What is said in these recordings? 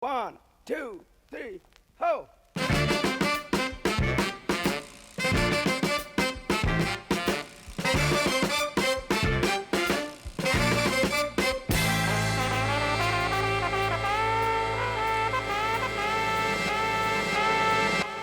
1, 2, 3, ho!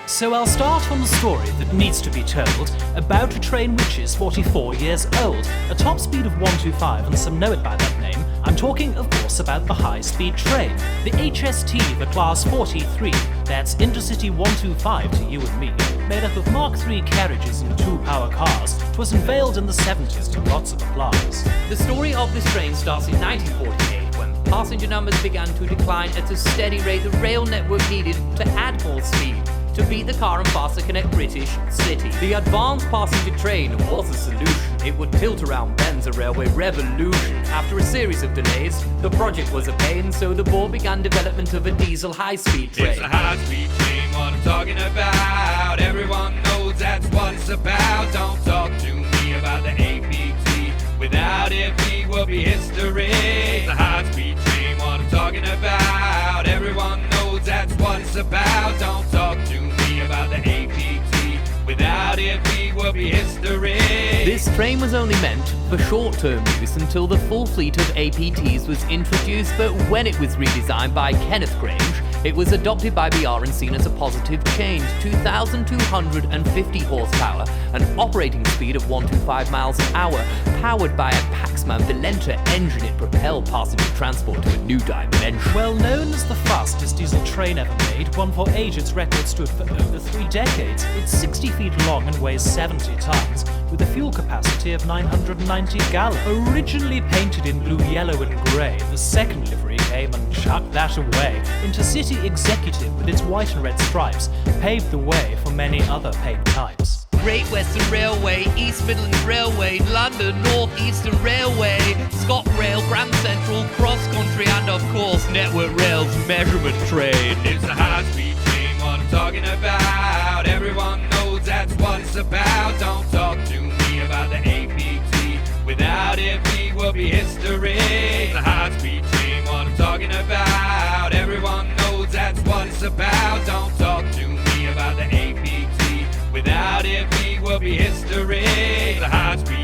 So I'll start on the story that needs to be told about a train which is 44 years old, a top speed of 125 and some know it by that name. I'm talking, of course, about the high-speed train, the HST, the Class 43, that's Intercity 125 to you and me, made up of Mark III carriages and 2 power cars. 'Twas unveiled in the 70s to lots of applause. The story of this train starts in 1948 when passenger numbers began to decline at a steady rate. The rail network needed to add more speed to beat the car and faster connect British City. The advanced passenger train was a solution. It would tilt around bends, a railway revolution. After a series of delays, the project was a pain, so the board began development of a diesel high-speed train. It's a high-speed train, what I'm talking about. Everyone knows that's what it's about. Don't talk to me about the APT. Without it, we will be history. It's a high-speed train, what I'm talking about. Everyone knows that's what it's about. Don't talk to me about the APT. Without it, we will be history. This train was only meant for short-term use until the full fleet of APTs was introduced, but when it was redesigned by Kenneth Grange, it was adopted by BR and seen as a positive change. 2,250 horsepower, an operating speed of 125 miles an hour, powered by a Paxman Valenta engine. It propelled passenger transport to a new dimension. Well known as the fastest diesel train ever made, one for age its record stood for over 3 decades. It's 60 feet long and weighs 70 tons, with a fuel capacity of 990 gallons. Originally painted in blue, yellow and grey, the second livery came and chucked that away. Intercity Executive, with its white and red stripes, paved the way for many other paint types. Great Western Railway, East Midlands Railway, London North Eastern Railway, ScotRail, Grand Central, Cross Country, and of course Network Rail's measurement train. It's a high-speed train, what I'm talking about. Everyone knows that's what it's about. Don't talk to me about the APT. Without it, we will be history. It's a high-speed train, what I'm talking about. Everyone knows that's what it's about. Don't talk to me about the APT. Without it, we will be history. It's a high-speed